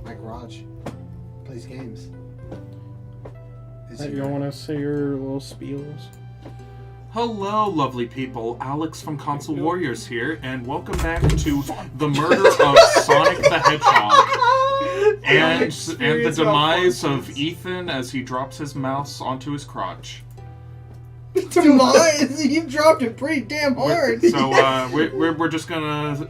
My garage. Plays games. You don't want to say your little spiels? Hello, lovely people. Alex from Console Warriors here, and welcome back to the murder of Sonic the Hedgehog and the demise of Ethan as he drops his mouse onto his crotch. Demise? You dropped it pretty damn hard. So we're just gonna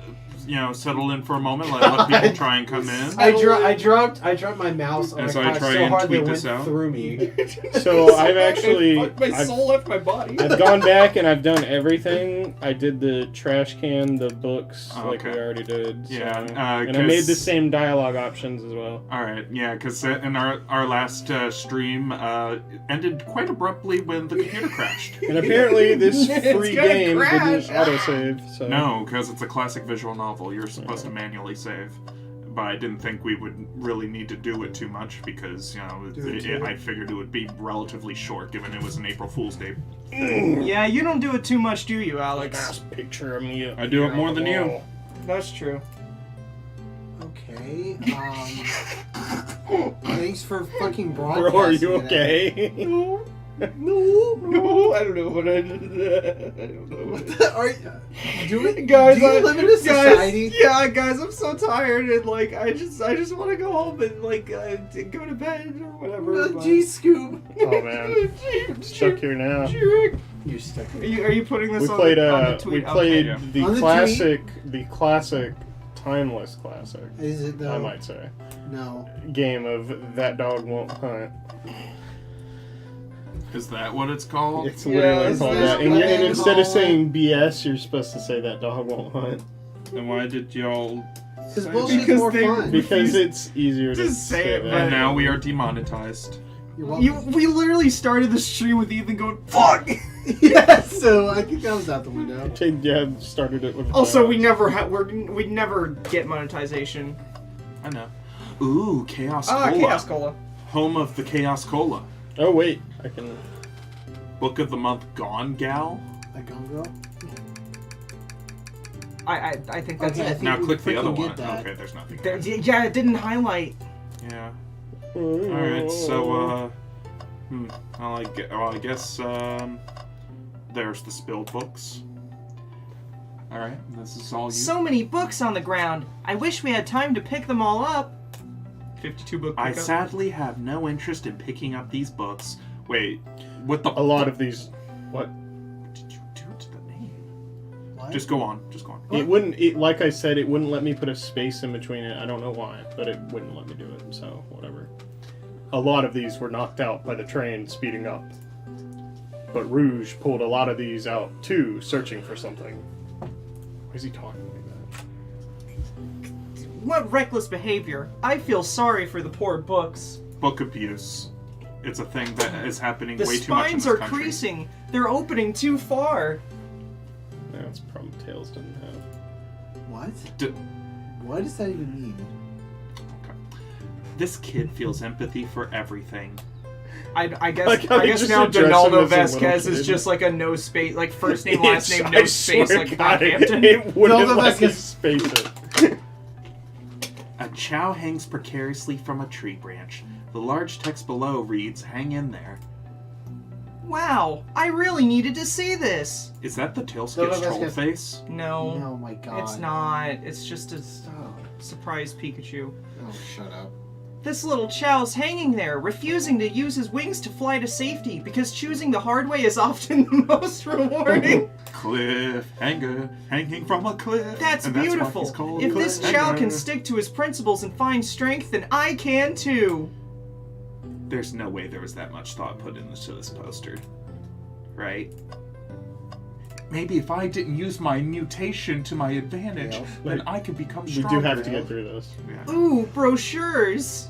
settle in for a moment, let people try and come in. I dropped my mouse on As my I crotch try so and hard tweet that it this went out. through me. So I've actually... My soul left my body. I've gone back and I've done everything. I did the trash can, the books, like we already did. So. Yeah. And I made the same dialogue options as well. Alright, yeah, because in our last stream ended quite abruptly when the computer crashed. And apparently this free gonna game crash. didn't autosave. So. No, because it's a classic visual novel. You're supposed to manually save. But I didn't think we would really need to do it too much because, I figured it would be relatively short given it was an April Fool's Day. Yeah, you don't do it too much, do you, Alex? Nice picture of me. I do it more than you. That's true. Okay, thanks for fucking broadcasting. Bro, are you okay? No, I don't know what I don't know. What the, are you, Guys, do you live in a society? Yeah, guys, I'm so tired and I just want to go home and go to bed or whatever. G Scoop. Oh man, stuck here now. You're stuck. Are you putting this We on played on the tweet? we played Okay. the On the classic, timeless classic. Is it though? I might say No. game of That Dog Won't Hunt. Is that what it's called? It's literally it's called that that. And, what and they instead of call saying BS, you're supposed to say That Dog Won't Hunt. And why did y'all... Because say bullshit's Because more they- fun. Because it's easier to Just say it, that? man. And now we are demonetized. You're welcome. We literally started the stream with Ethan going, fuck! Yeah, so I think that was out the window. Yeah, started it with. Also, we never get monetization. I know. Ooh, Chaos Cola. Chaos Cola. Home of the Chaos Cola. Oh wait, I can. Book of the Month Gone Gal. That Gone Girl? I think that's Okay, I it. think Now we click the other freaking one. get that. Okay, there's nothing. There, yeah, it didn't highlight. Yeah. Alright, so, well, I guess, there's the spilled books. Alright, this is all you. So many books on the ground. I wish we had time to pick them all up. 52 book I pickup. sadly have no interest in picking up these books. Wait, what the... A lot of these. What? What did you do to the name? What? Just go on, just go on. It wouldn't. Like I said, it wouldn't let me put a space in between it. I don't know why, but it wouldn't let me do it. So whatever. A lot of these were knocked out by the train speeding up. But Rouge pulled a lot of these out too, searching for something. Why is he talking like that? What reckless behavior. I feel sorry for the poor books. Book abuse. It's a thing that is happening The way too much in spines this are country. creasing. They're opening too far. That's problem Tails didn't have. What? D- What does that even mean? This kid feels empathy for everything. I guess Like how I they guess just now address him Donaldo as a little Vasquez is kid. just like a no space, like first name, last name, no I space, swear like to God, Hampton. it wouldn't Donaldo let me Vasquez. space it. A chow hangs precariously from a tree branch. The large text below reads, "Hang in there." Wow, I really needed to see this. Is that the No, Tailskitch no, troll that's- face? No, Oh my god. it's not. It's just a Oh, surprise Pikachu. shut up. This little Chow's hanging there, refusing to use his wings to fly to safety because choosing the hard way is often the most rewarding. Cliffhanger, hanging from a cliff. That's And why beautiful. he's called If this Chow Cliffhanger. can stick to his principles and find strength, then I can too. There's no way there was that much thought put into this poster. Right? Maybe if I didn't use my mutation to my advantage, Yeah. then I could become We stronger. do have to get through this. Yeah. Ooh, brochures.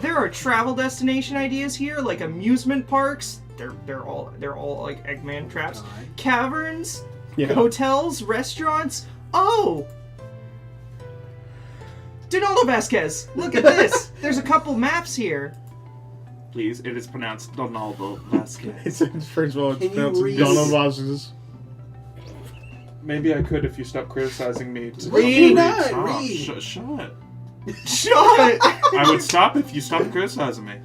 There are travel destination ideas here, like amusement parks. They're all like Eggman traps. God. Caverns, Yeah. hotels, restaurants. Oh! Donaldo Vasquez, look at this. There's a couple maps here. Please, it is pronounced Donaldo Vasquez. First of all, it's Can you pronounced read- Donald Vasquez. Maybe I could if you stop criticizing me. Read! Stop. Read! Shut. Shut! I would stop if you stopped criticizing me.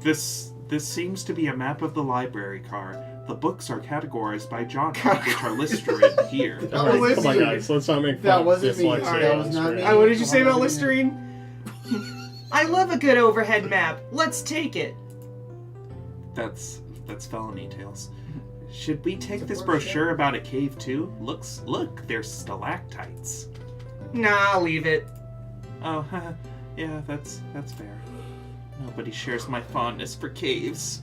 This seems to be a map of the library car. The books are categorized by genre, which are listed here. That Alright, was come on, you. guys. Let's not make fun That of wasn't me. dyslexia Alright, that on was not screen. me. What did you say about Listerine? I love a good overhead map. Let's take it. That's felony tales. Should we take this brochure about a cave too? Look, there's stalactites. Nah, leave it. Oh, yeah, that's fair. Nobody shares my fondness for caves.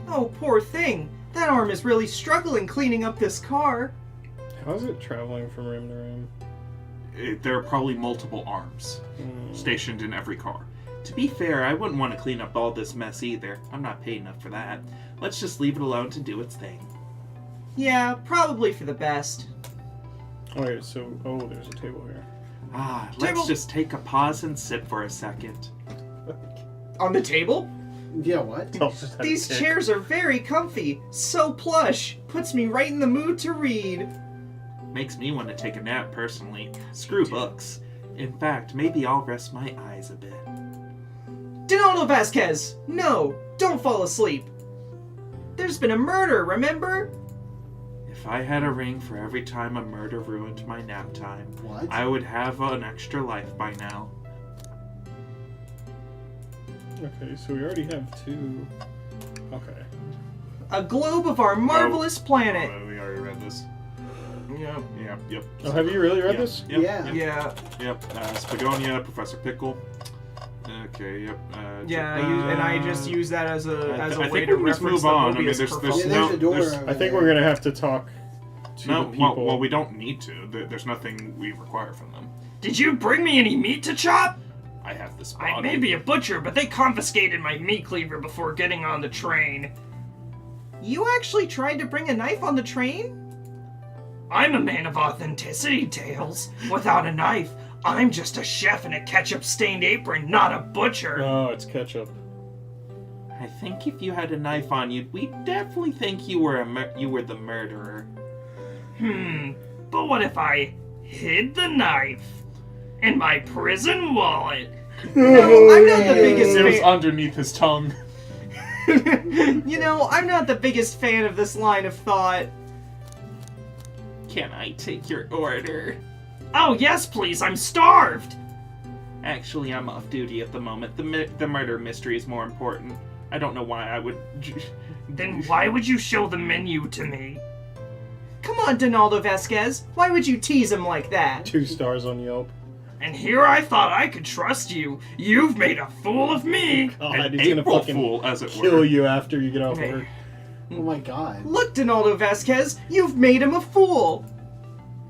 Oh, poor thing. That arm is really struggling cleaning up this car. How's it traveling from room to room? There are probably multiple arms stationed in every car. To be fair, I wouldn't want to clean up all this mess either. I'm not paid enough for that. Let's just leave it alone to do its thing. Yeah, probably for the best. Okay, so there's a table here. Let's Table. just take a pause and sit for a second. On the table? Yeah, what? I'll just have These a kick. chairs are very comfy. So plush. Puts me right in the mood to read. Makes me want to take a nap personally. Screw books. In fact, maybe I'll rest my eyes a bit. Donaldo Vasquez! No, don't fall asleep. There's been a murder, remember? If I had a ring for every time a murder ruined my nap time, What? I would have an extra life by now. Okay, so we already have two. Okay. A globe of our marvelous planet. We already read this. Yeah. Yep. Oh, have you really read this? Yep, Yeah. Yeah. Yep. Spagonia, Professor Pickle. Okay. Yep. Yeah, and I just use that as a I way think to we can just reference move the on. movie I mean, as there's kerfuffle. Yeah, there's a door there's- over I think there. we're gonna have to talk to No, the people. well, we don't need to. There's nothing we require from them. Did you bring me any meat to chop? I have this I body. may be a butcher, but they confiscated my meat cleaver before getting on the train. You actually tried to bring a knife on the train? I'm a man of authenticity, Tails. Without a knife, I'm just a chef in a ketchup-stained apron, not a butcher. Oh, it's ketchup. I think if you had a knife on you, we'd definitely think you were the murderer. But what if I hid the knife in my prison wallet? No, I'm not the biggest It was fan. underneath his tongue. You know, I'm not the biggest fan of this line of thought. Can I take your order? Oh, yes, please, I'm starved. Actually, I'm off duty at the moment. The murder mystery is more important. I don't know why I would... Then why would you show the menu to me? Come on, Donaldo Vasquez. Why would you tease him like that? 2 stars on Yelp. And here I thought I could trust you. You've made a fool of me. God, An he's gonna April fucking Fool, as it kill were. you after you get off Hey. work. Oh my god. Look, Donaldo Vasquez, you've made him a fool.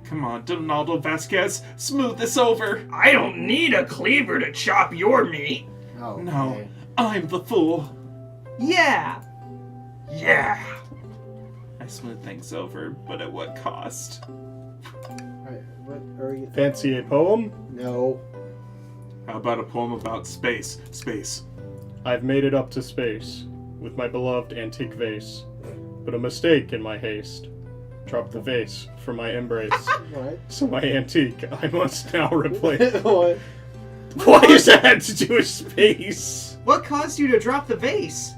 Come on, Donaldo Vasquez, smooth this over. I don't need a cleaver to chop your meat. Oh, No, okay. I'm the fool. Yeah. Yeah. I smooth things over, but at what cost? Alright, what are you? Fancy a poem? No. How about a poem about space? Space. I've made it up to space with my beloved antique vase, but a mistake in my haste. Dropped the vase from my embrace, What? so my antique I must now replace. What? Why does that have to do with space? What caused you to drop the vase?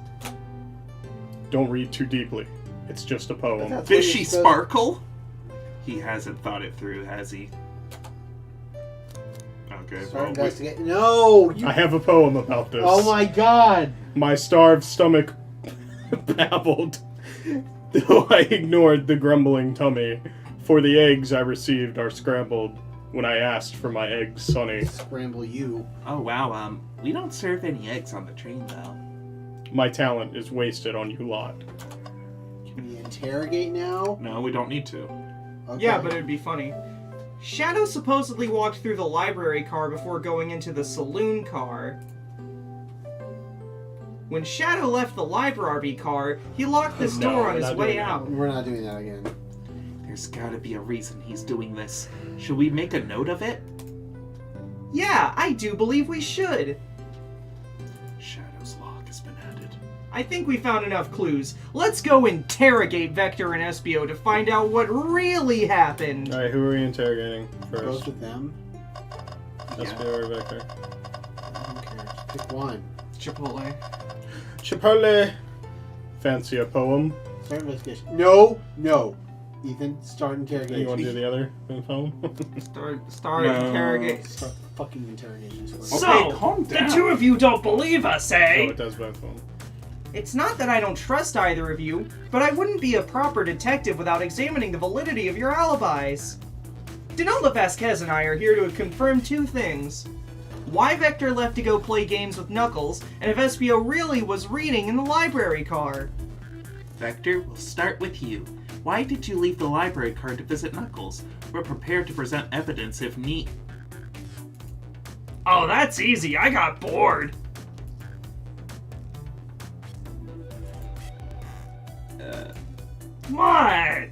Don't read too deeply. It's just a poem. That's what you're Fishy supposed- sparkle? He hasn't thought it through, has he? Okay, Start well, wait. investigating. No! You... I have a poem about this. Oh my god! My starved stomach babbled, though I ignored the grumbling tummy, for the eggs I received are scrambled when I asked for my eggs sunny. Scramble you. Oh wow, we don't serve any eggs on the train though. My talent is wasted on you lot. Can we interrogate now? No, we don't need to. Okay. Yeah, but it'd be funny. Shadow supposedly walked through the library car before going into the saloon car. When Shadow left the library car, he locked this No, door we're on his not way doing that. out. We're not doing that again. There's gotta be a reason he's doing this. Should we make a note of it? Yeah, I do believe we should. Shadow's lock has been added. I think we found enough clues. Let's go interrogate Vector and Espio to find out what really happened. Alright, who are we interrogating Both first? of them. Espio or Vector? I don't care. Just pick one. Chipotle. Chipotle! Fancy a poem? Start investigation. No. Ethan, start interrogation. You want to do the other poem? Start No. interrogate. Start fucking interrogation. So, calm the down. two of you don't believe us, Oh, eh? it does both of them. It's not that I don't trust either of you, but I wouldn't be a proper detective without examining the validity of your alibis. Donaldo Vasquez and I are here to confirm two things. Why Vector left to go play games with Knuckles, and if Espio really was reading in the library car. Vector, we'll start with you. Why did you leave the library card to visit Knuckles? We're prepared to present evidence if need. Oh, that's easy. I got bored. What?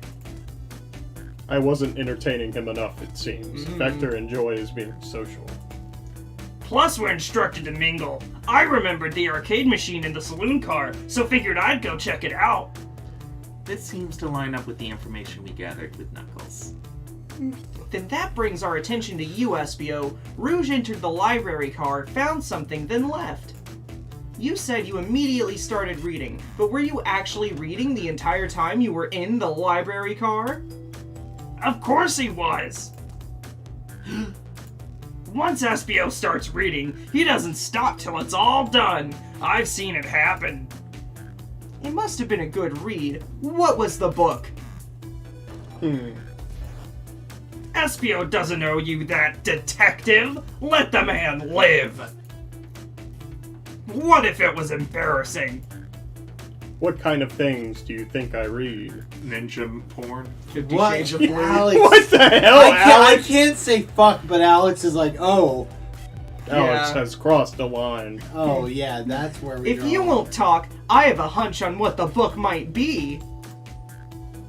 I wasn't entertaining him enough, it seems. Vector enjoys being social. Plus, we're instructed to mingle. I remembered the arcade machine in the saloon car, so figured I'd go check it out. This seems to line up with the information we gathered with Knuckles. Then that brings our attention to you, Espio. Rouge entered the library car, found something, then left. You said you immediately started reading, but were you actually reading the entire time you were in the library car? Of course he was! Once Espio starts reading, he doesn't stop till it's all done. I've seen it happen. It must have been a good read. What was the book? Espio doesn't owe you that, detective. Let the man live. What if it was embarrassing? What kind of things do you think I read? Ninja porn? What? Alex. What the hell, I Alex? can't say fuck, but Alex is like, oh. Alex Yeah. has crossed a line. Oh, yeah, that's where we If draw. you won't talk, I have a hunch on what the book might be.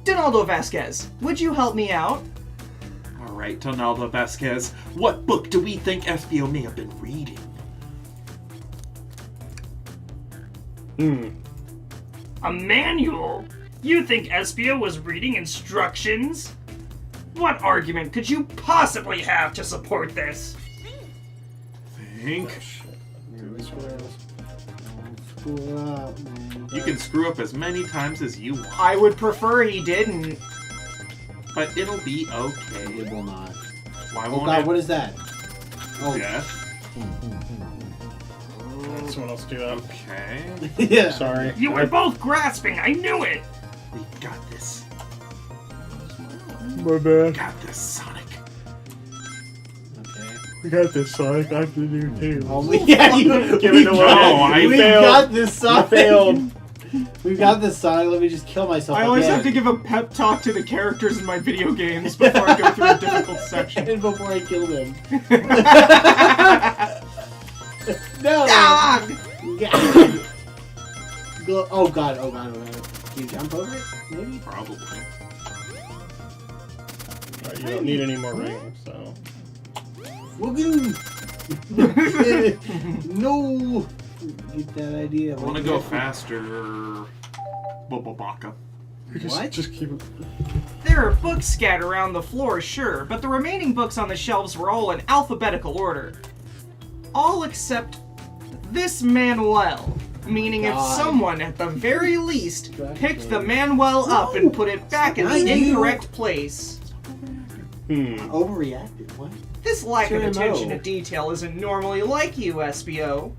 Donaldo Vasquez, would you help me out? Alright, Donaldo Vasquez, what book do we think Espio may have been reading? A manual? You think Espio was reading instructions? What argument could you possibly have to support this? Think? Screw it up, man. You can screw up as many times as you want, I would prefer he didn't. but it'll be It okay. will not. Why Oh won't god, it? what is that? Oh, Yeah. Someone else do that. Okay. yeah. Sorry. You were both grasping, I knew it! We got this. My bad. Got this, Sonic. Okay. We got this, Sonic. I have to do too. Oh, yeah, you Give it away. I we failed. got this, Sonic. failed. We've got this, Sonic. Let me just kill myself I always again. have to give a pep talk to the characters in my video games before I go through a difficult section. And before I kill them. No! Ah! Oh god, oh god, oh god. Can you jump over it? Maybe? Probably. Alright, you don't need any more rings, so. Woohoo! No! Get that idea. I want to go faster. Baka. What? Just keep it. There are books scattered around the floor, sure, but the remaining books on the shelves were all in alphabetical order. All except this manual. Meaning if God. someone, at the very least, Distracted. picked the manual up and put it back in the Behind you. incorrect place. Overreacted. What? This lack of Sure, attention no. to detail isn't normally like you, Espio.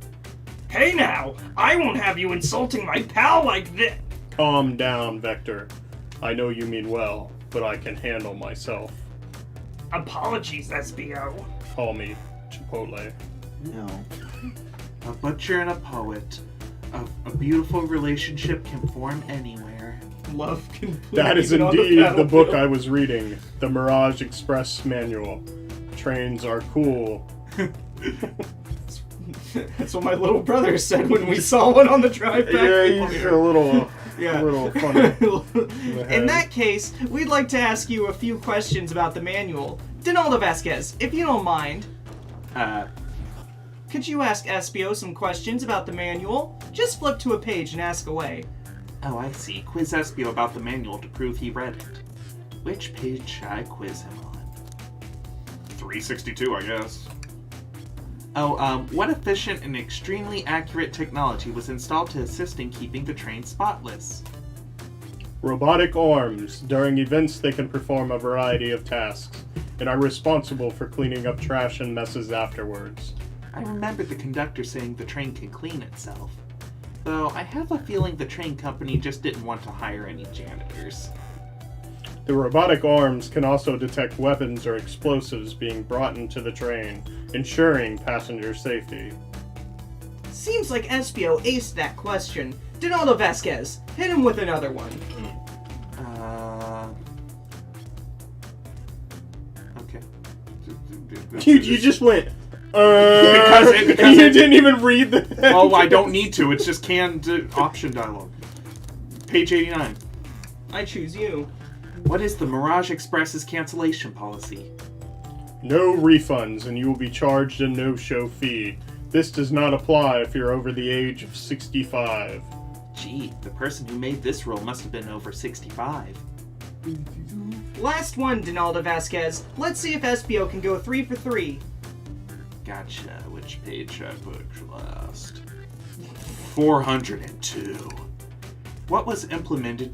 Hey now, I won't have you insulting my pal like this. Calm down, Vector. I know you mean well, but I can handle myself. Apologies, Espio. Call me Chipotle. No. A butcher and a poet. A beautiful relationship can form anywhere. Love can That is even on indeed the book battlefield. I was reading. The Mirage Express Manual. Trains are cool. That's what my little brother said when we saw one on the drive back. Yeah, he's a little, Yeah. a little funny. In that case, we'd like to ask you a few questions about the manual. Donaldo Vasquez, if you don't mind. Could you ask Espio some questions about the manual? Just flip to a page and ask away. Oh, I see. Quiz Espio about the manual to prove he read it. Which page should I quiz him on? 362, I guess. Oh, what efficient and extremely accurate technology was installed to assist in keeping the train spotless? Robotic arms. During events, they can perform a variety of tasks, and are responsible for cleaning up trash and messes afterwards. I remember the conductor saying the train can clean itself. Though I have a feeling the train company just didn't want to hire any janitors. The robotic arms can also detect weapons or explosives being brought into the train, ensuring passenger safety. Seems like Espio aced that question. Donaldo Vasquez, hit him with another one. Okay. You just went, Because you didn't even read the... Oh, I don't need to. It's just canned option dialogue. Page 89. I choose you. What is the Mirage Express's cancellation policy? No refunds, and you will be charged a no-show fee. This does not apply if you're over the age of 65. Gee, the person who made this rule must have been over 65. Last one, Donaldo Vasquez. Let's see if Espio can go 3 for 3. Gotcha. Which page should I put last? 402. What was implemented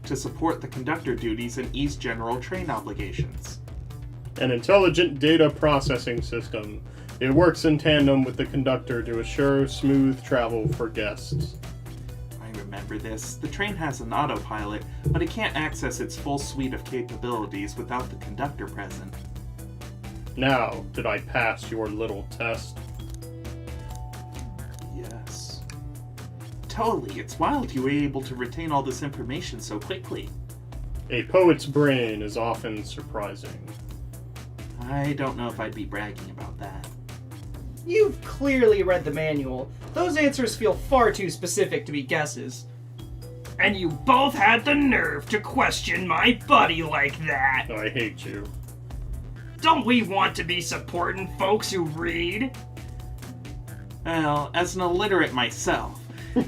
to support the conductor duties and ease general train obligations? An intelligent data processing system. It works in tandem with the conductor to assure smooth travel for guests. I remember this. The train has an autopilot, but it can't access its full suite of capabilities without the conductor present. Now, did I pass your little test? Yes. Totally. It's wild you were able to retain all this information so quickly. A poet's brain is often surprising. I don't know if I'd be bragging about that. You've clearly read the manual. Those answers feel far too specific to be guesses. And you both had the nerve to question my buddy like that. I hate you. Don't we want to be supporting folks who read? Well, as an illiterate myself,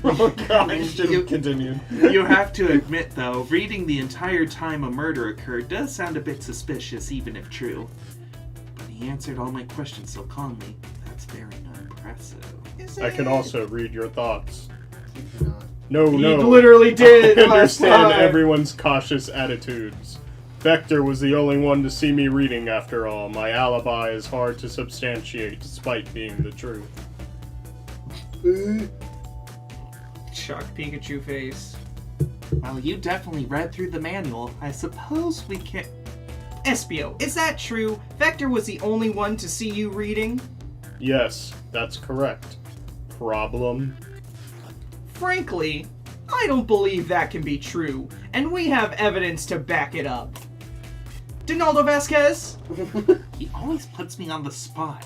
Oh gosh, You- continue. you have to admit, though, reading the entire time a murder occurred does sound a bit suspicious, even if true. But he answered all my questions so calmly. That's very impressive. I can also read your thoughts. You cannot. No, He no. literally did I last understand time. everyone's cautious attitudes. Vector was the only one to see me reading after all. My alibi is hard to substantiate despite being the truth. Chuck Pikachu face. Well, you definitely read through the manual. I suppose we can't... Espio, is that true? Vector was the only one to see you reading? Yes, that's correct. Problem? Frankly, I don't believe that can be true, and we have evidence to back it up. Donaldo Vasquez? He always puts me on the spot.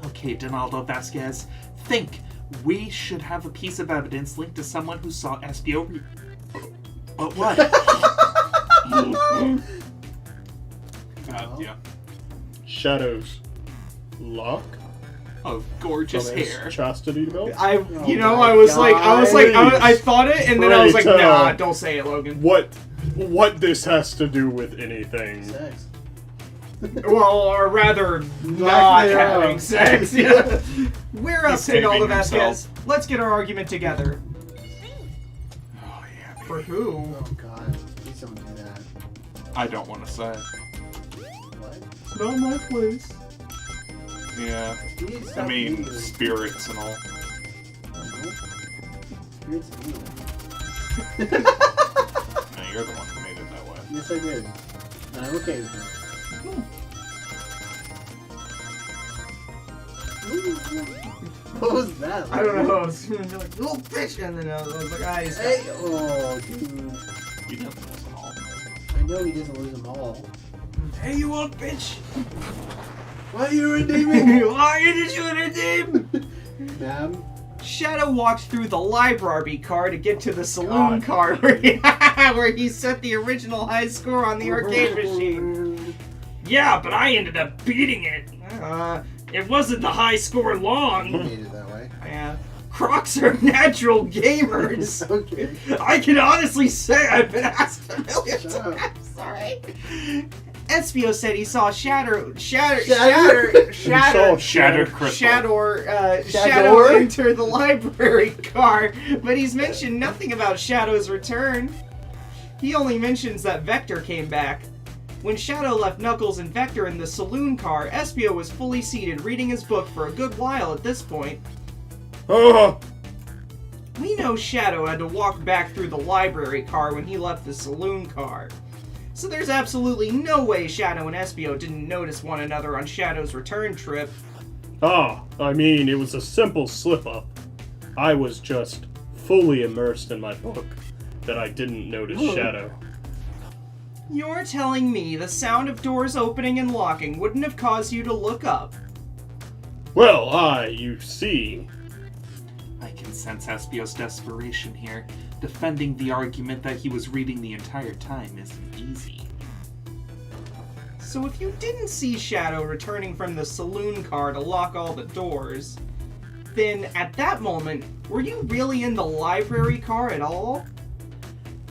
Okay, Donaldo Vasquez, think. We should have a piece of evidence linked to someone who saw Espio read. But what? Yeah. Shadows. Lock? Of gorgeous From his hair. chastity belt? I my was like, God. I thought it, and then I was like, Great, nah, don't say it, Logan. What this has to do with anything? Sex. Well, or rather, not there having up. sex. Yeah. We're up, He's saving Donaldo Vasquez. himself. Let's get our argument together. Oh, yeah. For who? Oh god, please don't do that. I don't want to say. What? It's not my place. Yeah. You need to I stop mean, reading this. spirits and all. Spirits of evil. No, you're the one who made it that way. Yes, I did. And I'm okay with that. What was that? I don't know. I was like, little bitch, and then I was like, ah, he's Hey, oh, dude. You don't know us at all. I know he doesn't lose them all. Hey, you old bitch! Why are you redeeming? Why did you redeem? Ma'am? Shadow walked through the library car to get to the saloon God. car where he set the original high score on the arcade machine. Yeah, but I ended up beating it. It wasn't the high score You long. made it that way. Yeah. Crocs are natural gamers. Okay. I can honestly say I've been asked a million Shut up. times. Sorry. Espio said he saw Shadow Shattered crystal. Shadow enter the library car, but he's mentioned nothing about Shadow's return. He only mentions that Vector came back. When Shadow left Knuckles and Vector in the saloon car, Espio was fully seated reading his book for a good while at this point. We know Shadow had to walk back through the library car when he left the saloon car. So there's absolutely no way Shadow and Espio didn't notice one another on Shadow's return trip. I mean, it was a simple slip-up. I was just fully immersed in my book that I didn't notice Shadow. You're telling me the sound of doors opening and locking wouldn't have caused you to look up? Well, you see... I can sense Espio's desperation here. Defending the argument that he was reading the entire time isn't easy. So if you didn't see Shadow returning from the saloon car to lock all the doors, then at that moment, were you really in the library car at all?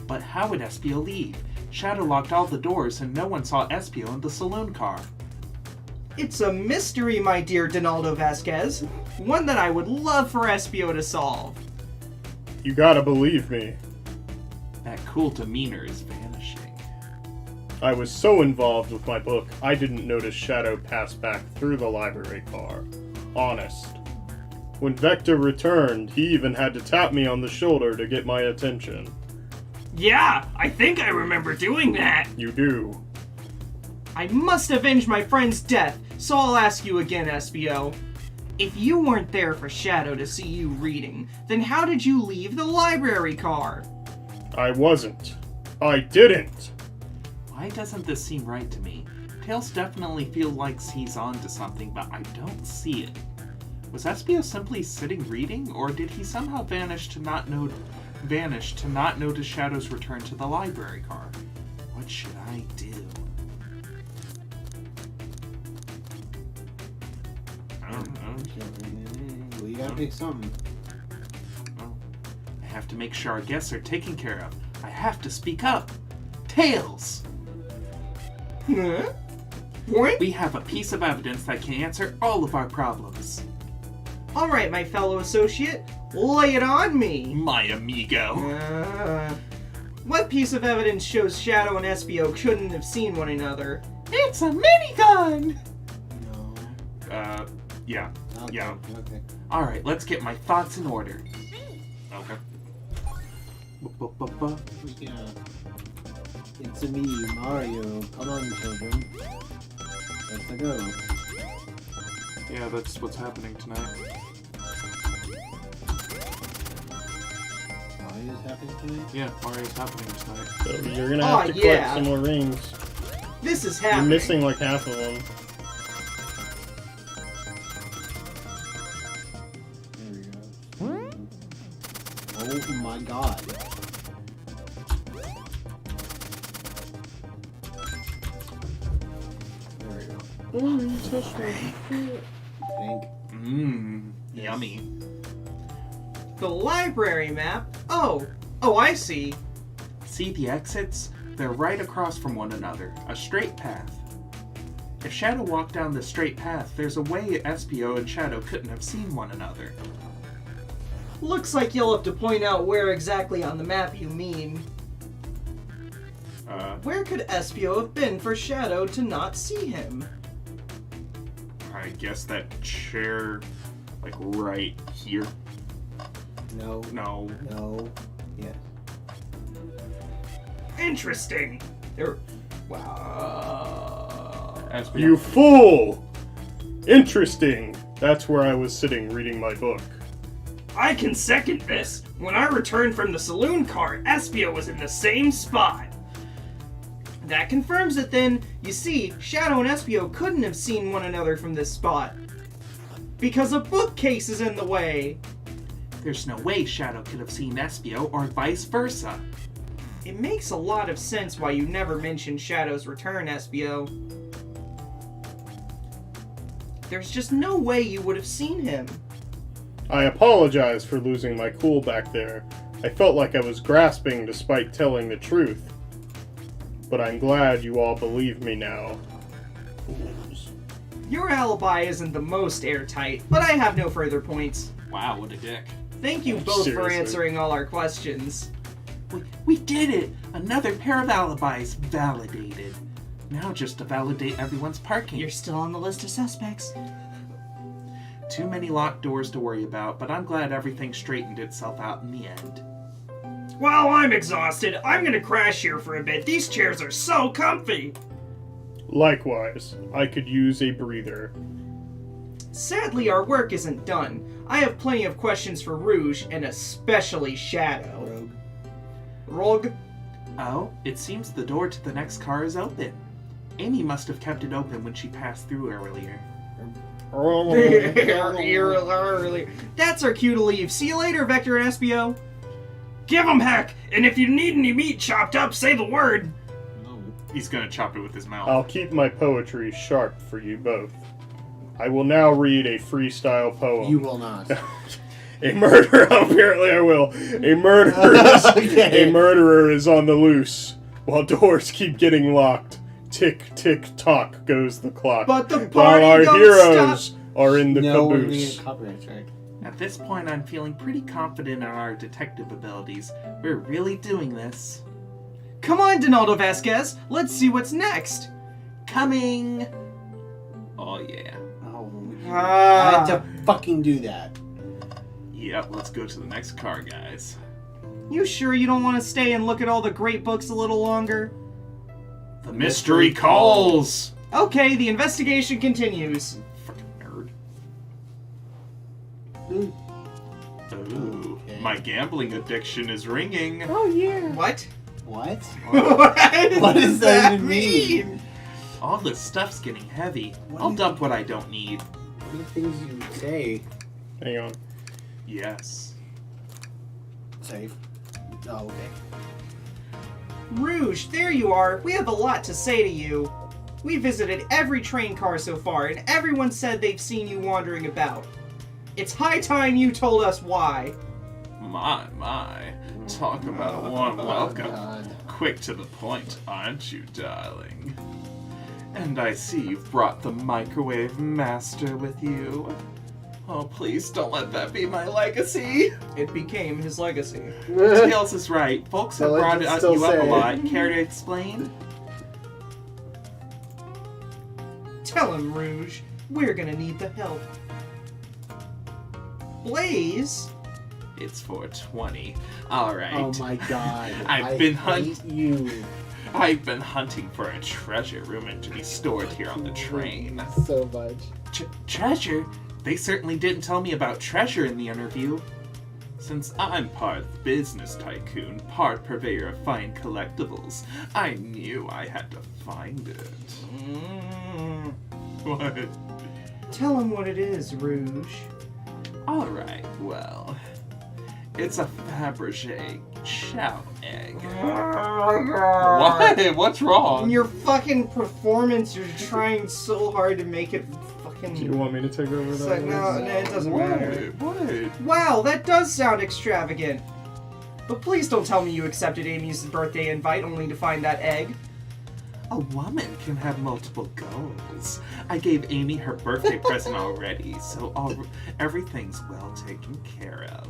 But how would Espio leave? Shadow locked all the doors and no one saw Espio in the saloon car. It's a mystery, my dear Donaldo Vasquez. One that I would love for Espio to solve. You gotta believe me. That cool demeanor is vanishing. I was so involved with my book, I didn't notice Shadow pass back through the library car. Honest. When Vector returned, he even had to tap me on the shoulder to get my attention. Yeah, I think I remember doing that. You do. I must avenge my friend's death, so I'll ask you again, Espio. If you weren't there for Shadow to see you reading, then how did you leave the library car? I wasn't. I didn't. Why doesn't this seem right to me? Tails definitely feels like he's on to something, but I don't see it. Was Espio simply sitting reading, or did he somehow vanish to not notice Shadow's return to the library car? What should I do? I don't know. Well, you gotta pick something. Oh, I have to make sure our guests are taken care of. I have to speak up. Tails! Huh? What? We have a piece of evidence that can answer all of our problems. Alright, my fellow associate, lay it on me. My amigo. What piece of evidence shows Shadow and Espio couldn't have seen one another? It's a minigun! No. Yeah. Okay. Yeah. Okay. Alright, let's get my thoughts in order. Okay. Yeah. It's me, Mario. Come on, children. Let's go. Yeah, that's what's happening tonight. Mario's happening tonight? Yeah, Mario's happening tonight. So you're gonna have to collect some more rings. This is You're happening. missing like half of them. There we go. Oh my god. There we go. Oh, you touched my Pink. Mmm, yummy. The library map? Oh, I see. See the exits? They're right across from one another, a straight path. If Shadow walked down the straight path, there's a way Espio and Shadow couldn't have seen one another. Looks like you'll have to point out where exactly on the map you mean. Where could Espio have been for Shadow to not see him? I guess that chair, like right here. No. No. No. Yes. Interesting. Wow. Espio. You fool! Interesting. That's where I was sitting reading my book. I can second this. When I returned from the saloon car, Espio was in the same spot. That confirms it then. You see, Shadow and Espio couldn't have seen one another from this spot. Because a bookcase is in the way. There's no way Shadow could have seen Espio or vice versa. It makes a lot of sense why you never mentioned Shadow's return, Espio. There's just no way you would have seen him. I apologize for losing my cool back there. I felt like I was grasping despite telling the truth. But I'm glad you all believe me now. Fools. Your alibi isn't the most airtight, but I have no further points. Wow, what a dick. Thank you both for Seriously. answering all our questions. We did it! Another pair of alibis validated. Now just to validate everyone's parking. You're still on the list of suspects. Too many locked doors to worry about, but I'm glad everything straightened itself out in the end. Well, I'm exhausted. I'm gonna crash here for a bit. These chairs are so comfy. Likewise, I could use a breather. Sadly, our work isn't done. I have plenty of questions for Rouge, and especially Shadow. Rogue? Oh, it seems the door to the next car is open. Amy must have kept it open when she passed through earlier. That's our cue to leave. See you later, Vector and SBO. Give 'em heck! And if you need any meat chopped up, say the word. He's gonna chop it with his mouth. I'll keep my poetry sharp for you both. I will now read a freestyle poem. You will not. A murderer, apparently I will. A murderer is on the loose, while doors keep getting locked. Tick, tick, tock goes the clock. But the While party our don't heroes stop. are in the No, we're caboose. getting a copyright strike. At this point, I'm feeling pretty confident in our detective abilities. We're really doing this. Come on, Donaldo Vasquez. Let's see what's next. Coming! Oh, yeah. Oh, I Ah. had to fucking do that. Yep, let's go to the next car, guys. You sure you don't want to stay and look at all the great books a little longer? The mystery calls! Okay, the investigation continues. Frickin' nerd. Ooh. Ooh, Okay. my gambling addiction is ringing. Oh, yeah. What? What? What does that even mean? All this stuff's getting heavy. What I'll is- dump what I don't need. What are the things you say? Hang on. Yes. Safe. Oh, okay. Rouge, there you are. We have a lot to say to you. We visited every train car so far, and everyone said they've seen you wandering about. It's high time you told us why. My. Talk about a warm welcome. God. Quick to the point, aren't you, darling? And I see you've brought the microwave master with you. Oh, please don't let that be my legacy. It became his legacy. Tails is right. Folks have Well, brought let's you still up a say. lot. Care to explain? Tell him, Rouge. We're gonna need the help. Blaze? It's 420. Alright. Oh my God. I've I been hate you I've been hunting for a treasure rumored to be stored here on the train. so much. Treasure? They certainly didn't tell me about treasure in the interview. Since I'm part business tycoon, part purveyor of fine collectibles, I knew I had to find it. What? Tell him what it is, Rouge. Alright, well, it's a Fabergé chow egg. What? What's In wrong? your fucking performance, you're trying so hard to make it fucking... Do you want me to take over It's that? like, no, it doesn't matter. What? Wow, that does sound extravagant. But please don't tell me you accepted Amy's birthday invite only to find that egg. A woman can have multiple goals. I gave Amy her birthday present already, so everything's well taken care of.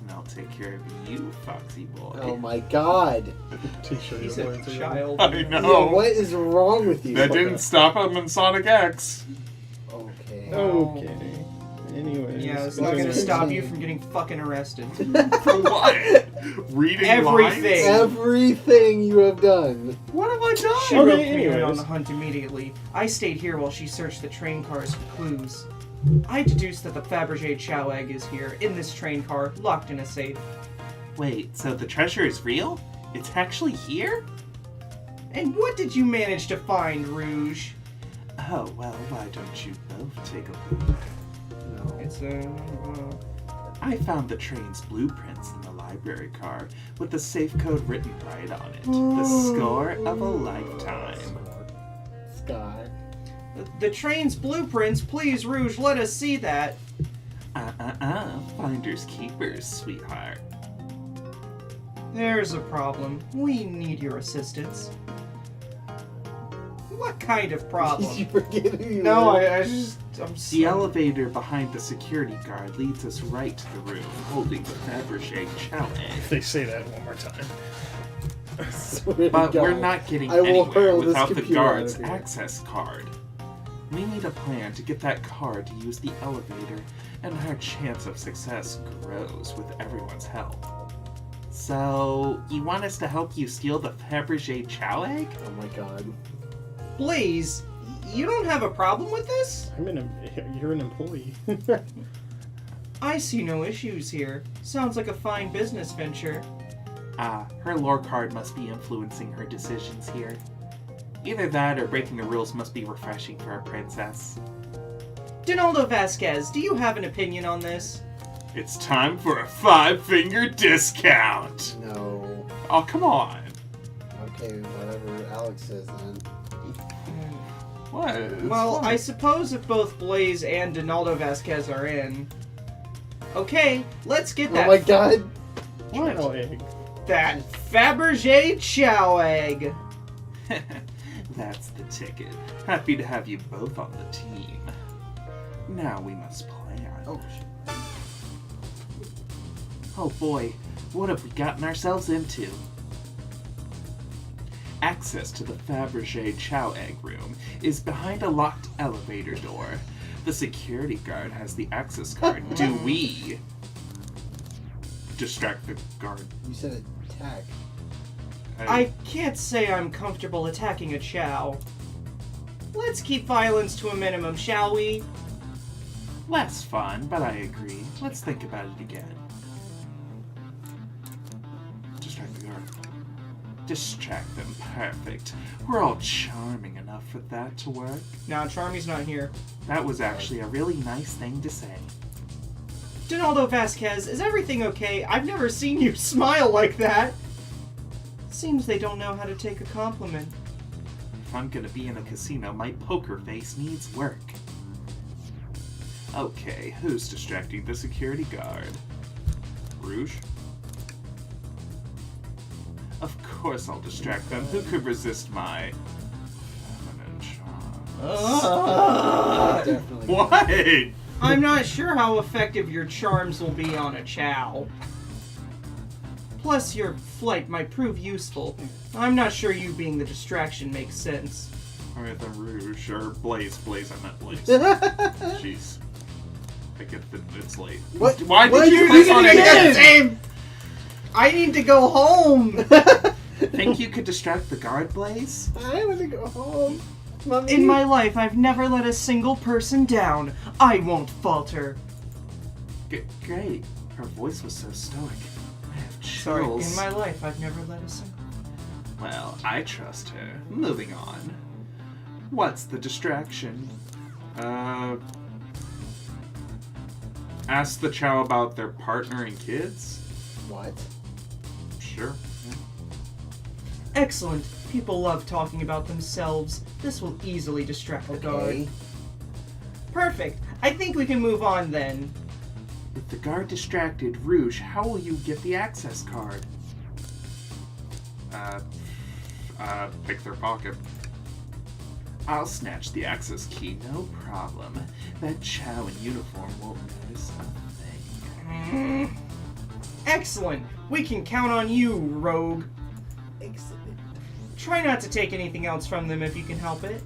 And I'll take care of you, Foxy boy. Oh my God. T-shirt. He's you're a wearing today. child. I Yeah, know. what is wrong with you? That didn't stop him in Sonic X. Okay. Okay. Anyways. Yeah, it's not gonna continue. stop you from getting fucking arrested. For what? Reading Everything. lines? Everything you have done. What have I done? She Okay, roped me in anyways. on the hunt immediately. I stayed here while she searched the train cars for clues. I deduced that the Fabergé chow egg is here, in this train car, locked in a safe. Wait, so the treasure is real? It's actually here? And what did you manage to find, Rouge? Oh, well, why don't you both take a look? No. It's I found the train's blueprints in the library car with the safe code written right on it. The score of a lifetime. Sky. The train's blueprints, please, Rouge, let us see that. Finders keepers, sweetheart. There's a problem. We need your assistance. What kind of problem? You forget who you No, are. I'm The elevator behind the security guard leads us right to the room holding the Fabergé chow egg. If they say that one more time. I swear to But God. we're not getting I will anywhere hurl this without the computer out guard's of here. access card. We need a plan to get that card to use the elevator, and our chance of success grows with everyone's help. So, you want us to help you steal the Fabergé chow egg? Oh my God. Please, you don't have a problem with this? You're an employee. I see no issues here. Sounds like a fine business venture. Her lore card must be influencing her decisions here. Either that or breaking the rules must be refreshing for a princess. Donaldo Vasquez, do you have an opinion on this? It's time for a 5-finger discount! No. Oh, come on! Okay, whatever Alex says then. What? It's Well, fine. I suppose if both Blaze and Donaldo Vasquez are in. Okay, let's get that. Oh my God. Chow egg. That Fabergé chow egg. That's the ticket. Happy to have you both on the team. Now we must plan. Oh, shit. Oh boy, what have we gotten ourselves into? Access to the Fabergé chow egg room is behind a locked elevator door. The security guard has the access card. Do we distract the guard? You said attack. I can't say I'm comfortable attacking a chow. Let's keep violence to a minimum, shall we? Less fun, but I agree. Let's think about it again. Distract the guard. Distract them. Perfect. We're all charming enough for that to work. Nah, Charmy's not here. That was actually a really nice thing to say. Donaldo Vasquez, is everything okay? I've never seen you smile like that. Seems they don't know how to take a compliment. If I'm gonna be in a casino, my poker face needs work. Okay, who's distracting the security guard? Rouge? Of course I'll distract them. Who could resist my feminine charms? Definitely. What? I'm not sure how effective your charms will be on a chow. Plus, your flight might prove useful. I'm not sure you being the distraction makes sense. Alright, then Rouge, or Blaze, I meant Blaze. Jeez. I get that it's late. What? Why Why did you you click read on it it again? again? I need to go home! Think you could distract the guard, Blaze? I want to go home. Mommy. In my life, I've never let a single person down. I won't falter. Great. Her voice was so stoic. I have Sorry, chills. in my life, I've never let a single... Well, I trust her. Moving on. What's the distraction? Ask the chow about their partner and kids? What? Sure. Yeah. Excellent. People love talking about themselves. This will easily distract the guard. Okay. Perfect. I think we can move on then. With the guard distracted, Rouge, how will you get the access card? Pick their pocket. I'll snatch the access key, no problem. That chow in uniform won't notice a thing. Excellent. We can count on you, rogue. Excellent. Try not to take anything else from them if you can help it.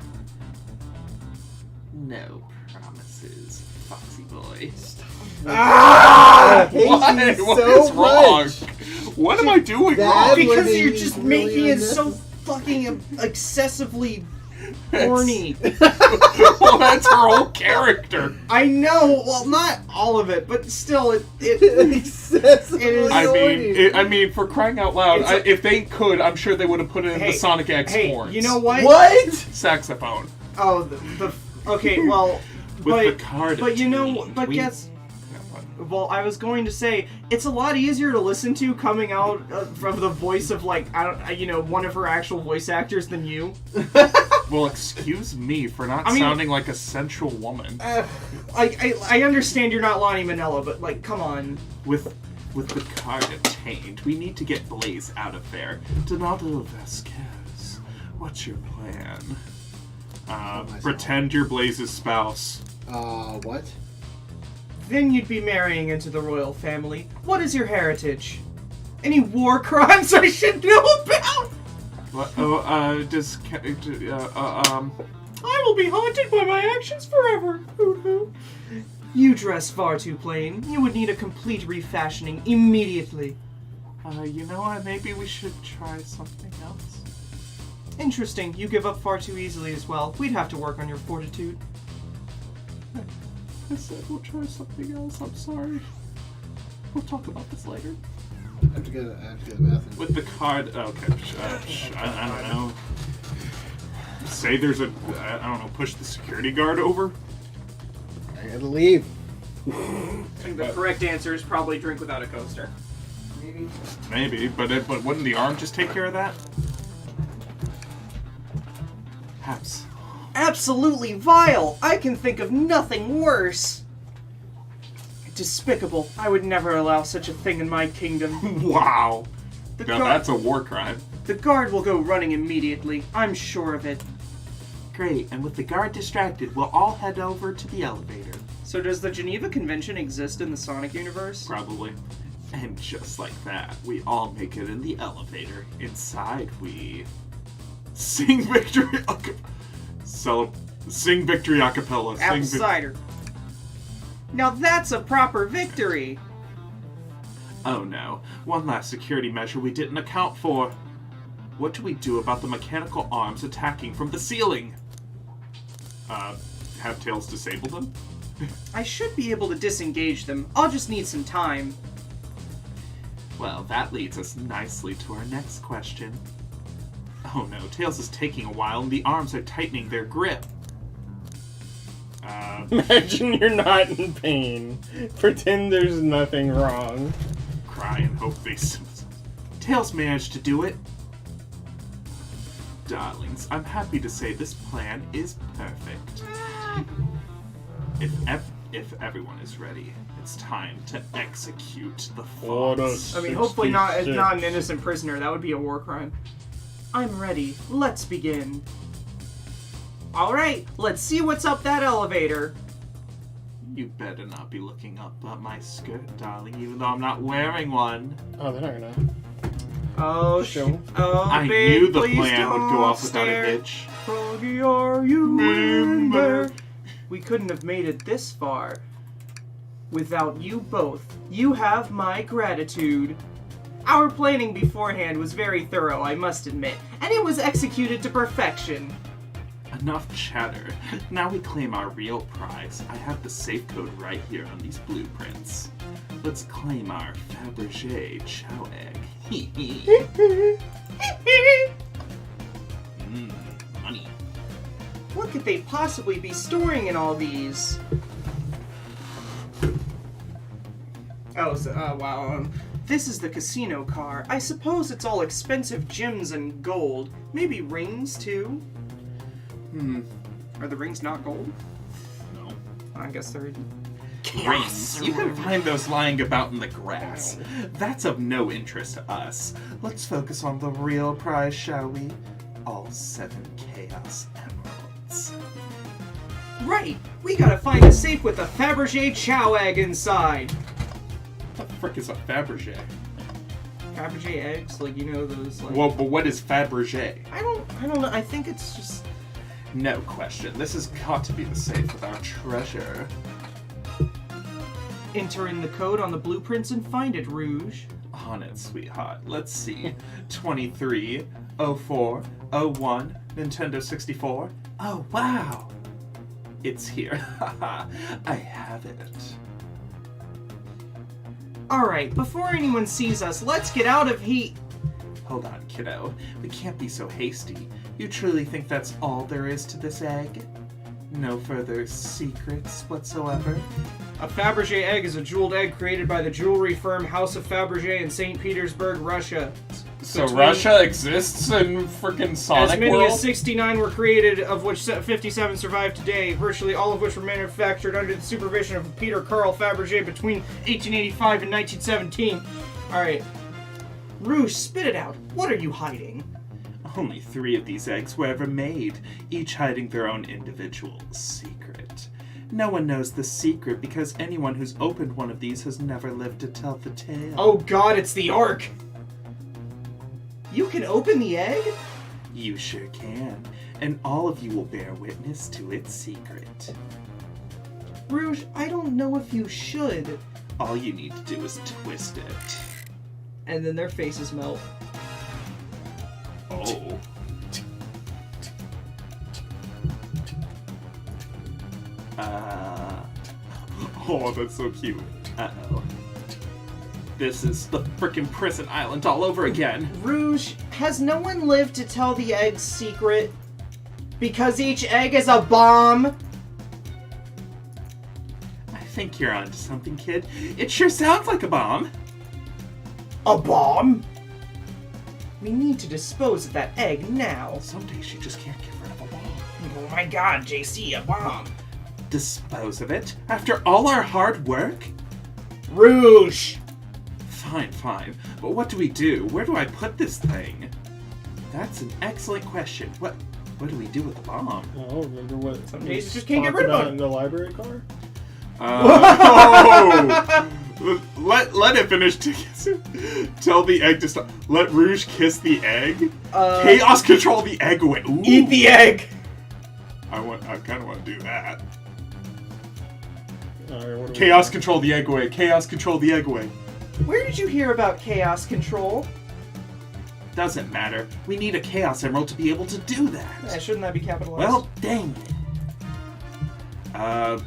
No promises, Foxy Boy. I hate What? you What so is wrong? much. What am I doing That wrong? Because was you're just really making it so unnecessary. fucking excessively horny. Well, that's her whole character. I know. Well, not all of it, but still, it Excessively It is- I mean, for crying out loud, It's a- if they could, I'm sure they would have put it in Hey, the Sonic X hey, horns. you know what? What? Saxophone. Oh, okay. Well, With but the card. but you know, obtained, but we- guess Yeah, what? Well, I was going to say, it's a lot easier to listen to coming out from the voice of, like, one of her actual voice actors than you. Well, excuse me for not sounding like a sensual woman. I understand you're not Lonnie Manella, but, like, come on. With the card obtained, we need to get Blaze out of there. Donato Vasquez, what's your plan? Pretend you're Blaze's spouse. What? Then you'd be marrying into the royal family. What is your heritage? Any war crimes I should know about? What? I will be haunted by my actions forever. Hoo-hoo. You dress far too plain. You would need a complete refashioning immediately. Maybe we should try something else. Interesting. You give up far too easily as well. We'd have to work on your fortitude. I said we'll try something else. I'm sorry. We'll talk about this later. I have to go to the bathroom. With the card, okay. I don't know. Say there's push the security guard over. I gotta leave. I think the correct answer is probably drink without a coaster. Maybe, but wouldn't the arm just take care of that? Perhaps. Absolutely vile! I can think of nothing worse! Despicable. I would never allow such a thing in my kingdom. Wow! Now that's a war crime. The guard will go running immediately. I'm sure of it. Great, and with the guard distracted, we'll all head over to the elevator. So does the Geneva Convention exist in the Sonic universe? Probably. And just like that, we all make it in the elevator. Inside, we sing victory sing victory a cappella. Apple cider. Now that's a proper victory. Oh no, one last security measure we didn't account for. What do we do about the mechanical arms attacking from the ceiling? Have Tails disable them? I should be able to disengage them. I'll just need some time. Well, that leads us nicely to our next question. Oh no, Tails is taking a while and the arms are tightening their grip. Imagine you're not in pain. Pretend there's nothing wrong. Cry and hope they... Tails managed to do it. Darlings, I'm happy to say this plan is perfect. If everyone is ready, it's time to execute the thoughts. I mean, hopefully not an innocent prisoner. That would be a war crime. I'm ready. Let's begin. Alright, let's see what's up that elevator. You better not be looking up my skirt, darling, even though I'm not wearing one. Oh, they're not gonna. Oh, I knew the plan would go off without a hitch. Froggy, are you in there? We couldn't have made it this far without you both. You have my gratitude. Our planning beforehand was very thorough, I must admit, and it was executed to perfection. Enough chatter. Now we claim our real prize. I have the safe code right here on these blueprints. Let's claim our Fabergé chow egg. Money. What could they possibly be storing in all these? Oh, wow. This is the casino car. I suppose it's all expensive gems and gold. Maybe rings, too? Are the rings not gold? No. I guess they're... Rings. You can find those lying about in the grass. That's of no interest to us. Let's focus on the real prize, shall we? All 7 Chaos Emeralds. Right! We gotta find a safe with a Fabergé chow egg inside! What the frick is a Fabergé? Fabergé eggs? Like, you know, those, like... Well, but what is Fabergé? I don't know. I think it's just... No question. This has got to be the safe with our treasure. Enter in the code on the blueprints and find it, Rouge. On it, sweetheart. Let's see. 23, 04, 01, Nintendo 64. Oh, wow! It's here. I have it. Alright, before anyone sees us, let's get out of heat. Hold on, kiddo. We can't be so hasty. You truly think that's all there is to this egg? No further secrets whatsoever? A Fabergé egg is a jeweled egg created by the jewelry firm House of Fabergé in St. Petersburg, Russia. So Russia exists in freaking Sonic As many World? as 69 were created, of which 57 survive today, virtually all of which were manufactured under the supervision of Peter Carl Fabergé between 1885 and 1917. Alright. Rouge, spit it out. What are you hiding? Only 3 of these eggs were ever made, each hiding their own individual secret. No one knows the secret because anyone who's opened one of these has never lived to tell the tale. Oh god, it's the Ark! You can open the egg? You sure can, and all of you will bear witness to its secret. Rouge, I don't know if you should. All you need to do is twist it. And then their faces melt. Oh. Oh, that's so cute. Uh-oh. This is the frickin' prison island all over again. Rouge, has no one lived to tell the egg's secret? Because each egg is a bomb? I think you're onto something, kid. It sure sounds like a bomb. A bomb? We need to dispose of that egg now. Some days you just can't get rid of a bomb. Oh my god, JC, a bomb. Dispose of it? After all our hard work? Rouge! Fine, fine. But what do we do? Where do I put this thing? That's an excellent question. What do we do with the bomb? Oh, remember what? Some days you just can't get rid of it them. in the library car. Let it finish. Tell the egg to stop. Let Rouge kiss the egg. Chaos control the egg away. Ooh. Eat the egg! I kind of want to do that. Alright, what do we Chaos do? control the egg away. Chaos control the egg away. Where did you hear about chaos control? Doesn't matter. We need a Chaos Emerald to be able to do that. Shouldn't that be capitalized? Well, dang it.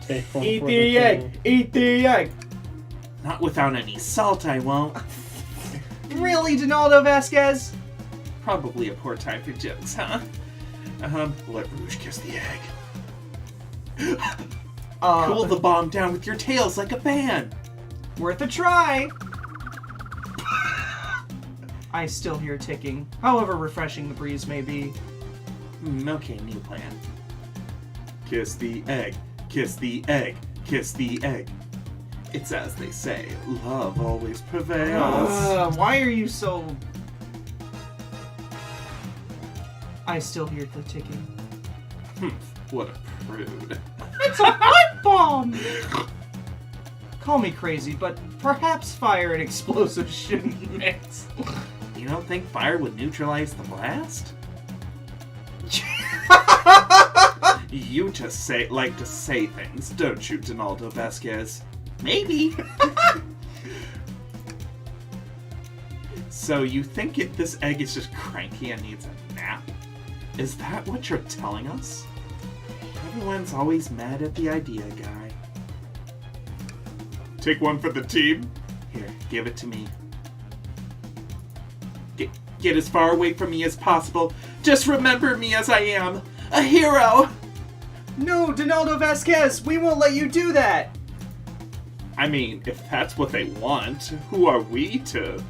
Take one Eat for the egg! team. Eat the egg! Not without any salt, I won't. Really, Donaldo Vasquez? Probably a poor time for jokes, huh? Let Rouge kiss the egg. Cool the bomb down with your tails like a fan. Worth a try! I still hear ticking, however refreshing the breeze may be. Okay, new plan. Kiss the egg, kiss the egg, kiss the egg. It's as they say, love always prevails. Why are you so... I still hear the ticking. What a prude. It's a pipe bomb! Call me crazy, but perhaps fire and explosives shouldn't mix. You don't think fire would neutralize the blast? You just like to say things, don't you, Donaldo Vasquez? Maybe. So you think this egg is just cranky and needs a nap? Is that what you're telling us? Everyone's always mad at the idea guy. Take one for the team. Here, give it to me. Get as far away from me as possible. Just remember me as I am. A hero! No, Donaldo Vasquez, we won't let you do that! I mean, if that's what they want, who are we to...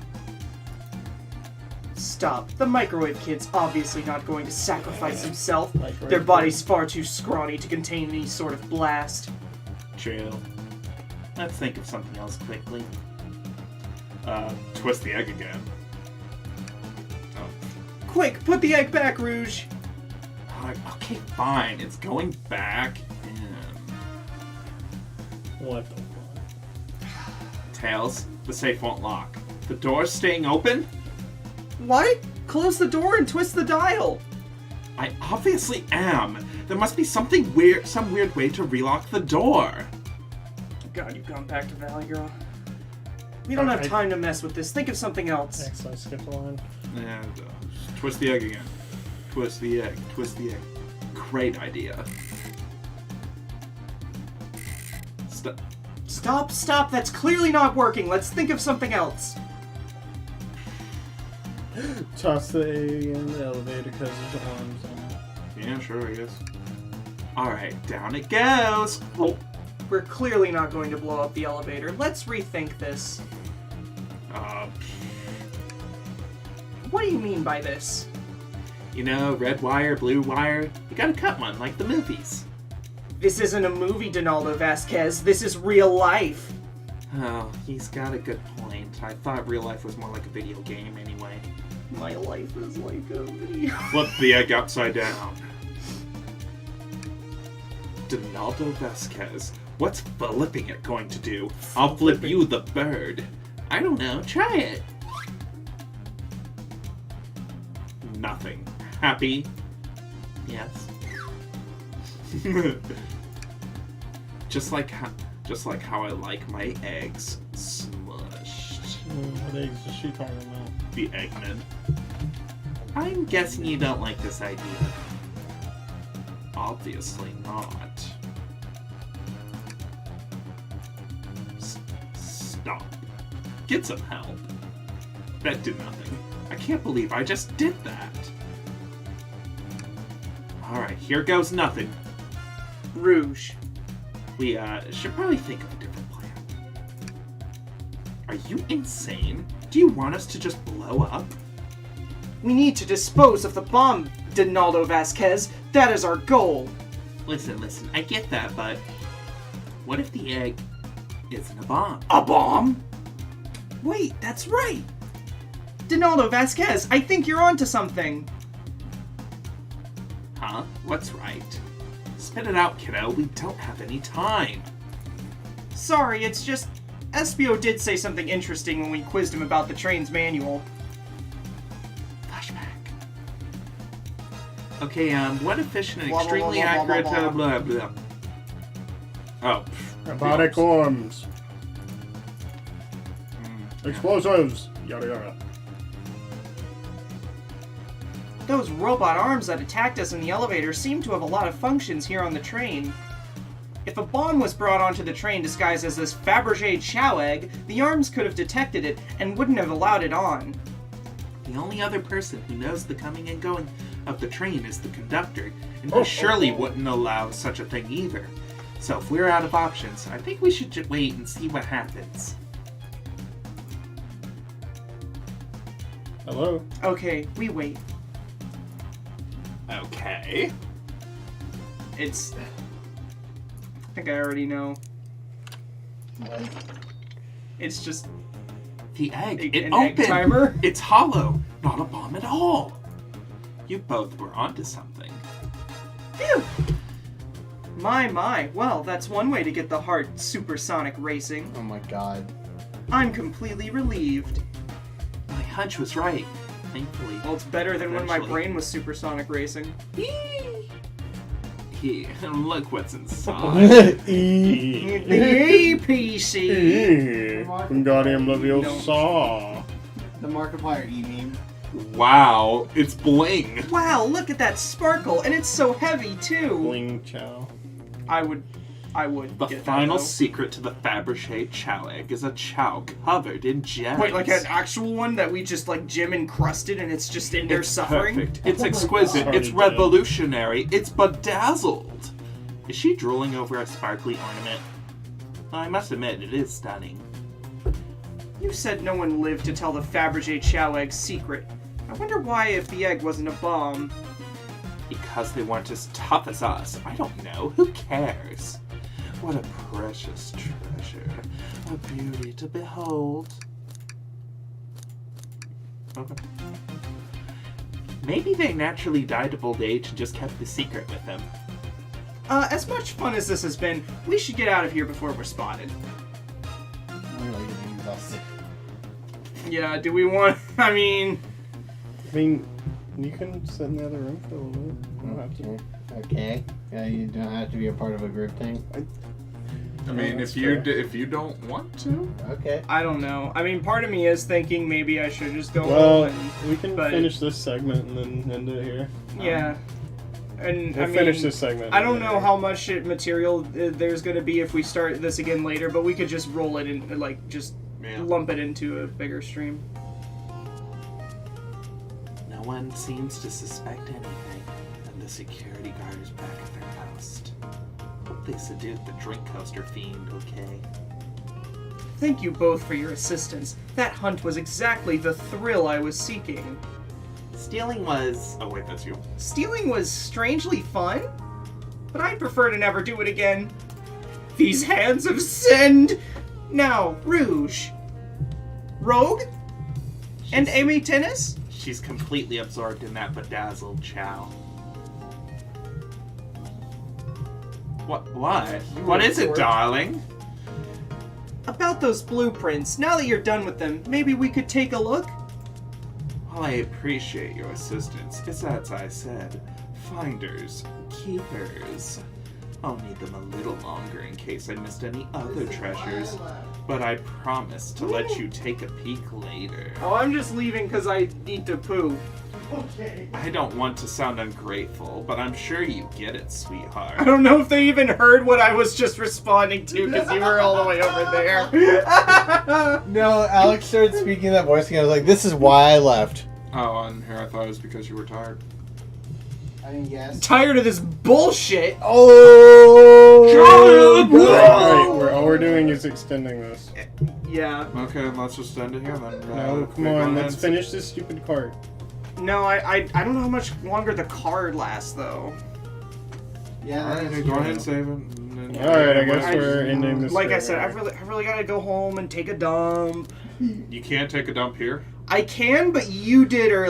Stop. The microwave kid's obviously not going to sacrifice himself. Microwave Their kid. body's far too scrawny to contain any sort of blast. True. Let's think of something else quickly. Twist the egg again. Oh. Quick, put the egg back, Rouge! Okay, fine. It's going back in. What the fuck? Tails, the safe won't lock. The door's staying open? What? Close the door and twist the dial! I obviously am. There must be some weird way to relock the door. God, you've gone back to Valley Girl. We don't have time to mess with this. Think of something else. Next, I skipped a line. And twist the egg again. Twist the egg. Twist the egg. Great idea. Stop. That's clearly not working. Let's think of something else. Toss the egg in the elevator because there's arms on it. Yeah, sure, I guess. Alright, down it goes. Oh. We're clearly not going to blow up the elevator. Let's rethink this. What do you mean by this? You know, red wire, blue wire, you gotta cut one, like the movies. This isn't a movie, Donaldo Vasquez. This is real life. Oh, he's got a good point. I thought real life was more like a video game anyway. My life is like a video. Flip the egg upside down. Donaldo Vasquez, what's flipping it going to do? I'll flip you the bird. I don't know, try it. Nothing. Happy? Yes. Just like how I like my eggs smushed. What eggs is she talking about? The Eggman. I'm guessing you don't like this idea. Obviously not. Stop. Get some help. That did nothing. I can't believe I just did that. Alright, here goes nothing. Rouge. We should probably think of a different plan. Are you insane? Do you want us to just blow up? We need to dispose of the bomb, Donaldo Vasquez. That is our goal. Listen, I get that, but what if the egg isn't a bomb? A bomb? Wait, that's right. Donaldo Vasquez, I think you're onto something. Huh? What's right? Spit it out, kiddo. We don't have any time. Sorry, it's just... Espio did say something interesting when we quizzed him about the train's manual. Flashback. Okay, what efficient and Blah, blah, extremely blah, blah, blah, accurate, blah, blah. Oh. Robotic arms. Yeah. Explosives. Yada yada. Those robot arms that attacked us in the elevator seem to have a lot of functions here on the train. If a bomb was brought onto the train disguised as this Fabergé chow egg, the arms could have detected it and wouldn't have allowed it on. The only other person who knows the coming and going of the train is the conductor, and he surely wouldn't allow such a thing either. So if we're out of options, I think we should wait and see what happens. Hello? Okay, we wait. Okay. It's... I think I already know. What? It's just... The egg, it an egg opened! timer? It's hollow, not a bomb at all! You both were onto something. Phew! My. Well, that's one way to get the heart supersonic racing. Oh my god. I'm completely relieved. My hunch was right, thankfully. Well, it's better than when my Eventually. brain was supersonic racing. Look what's inside. The APC! Wingardium Leviosa. The Markiplier E-meme. Wow, it's bling. Wow, look at that sparkle, and it's so heavy too. Bling chow. I would The get final that, though. secret to the Fabergé chow egg is a chow covered in gems. Wait, like an actual one that we just like gem encrusted and it's just in there It's suffering? perfect. It's exquisite. Sorry, It's Dad. revolutionary. It's bedazzled. Is she drooling over a sparkly ornament? I must admit, it is stunning. You said no one lived to tell the Fabergé chow egg's secret. I wonder why if the egg wasn't a bomb. Because they weren't as tough as us. I don't know. Who cares? What a precious treasure. A beauty to behold. Okay. Maybe they naturally died of old age and just kept the secret with them. As much fun as this has been, we should get out of here before we're spotted. I'm really getting exhausted. Yeah, do we want... I mean, you can sit in the other room for a little bit. You don't have to. Okay. Yeah, you don't have to be a part of a group thing. I mean, that's if you don't want to. Okay. I don't know. I mean, part of me is thinking maybe I should just go Well, home we can but- finish this segment and then end it here. Yeah. And We'll I mean, finish this segment. I don't know how much material there's going to be if we start this again later, but we could just roll it and like just Yeah. lump it into a bigger stream. No one seems to suspect anything, and the security guard is back at their post. They subdued the drink coaster fiend, okay? Thank you both for your assistance. That hunt was exactly the thrill I was seeking. Stealing was... Oh, wait, that's you. Stealing was strangely fun, but I'd prefer to never do it again. These hands have sinned! Now, Rouge. Rogue? And Amy Tennis? She's completely absorbed in that bedazzled chow. What? What is it, absorbed? darling? About those blueprints, now that you're done with them, maybe we could take a look? Well, I appreciate your assistance. It's as I said, finders, keepers. I'll need them a little longer in case I missed any other treasures, but I promise to let you take a peek later. Oh, I'm just leaving because I need to poo. Okay. I don't want to sound ungrateful, but I'm sure you get it, I sweetheart. don't know if they even heard what I was just responding to because you were all the way over there. No, Alex started speaking that voice again. I was like, this is why I left. Oh, and here I thought it was because you were tired. I mean, yes. Tired of this bullshit. Oh! Alright, all we're doing is extending this. Yeah. Okay, let's just end it here then. No, come on, let's finish this stupid card. No, I don't know how much longer the card lasts though. Yeah, Alright, that's go true. ahead and save it. and then- Alright, I guess I- we're ending this. Like I right said, now. I really gotta go home and take a dump. You can't take a dump here? I can, but you did earlier.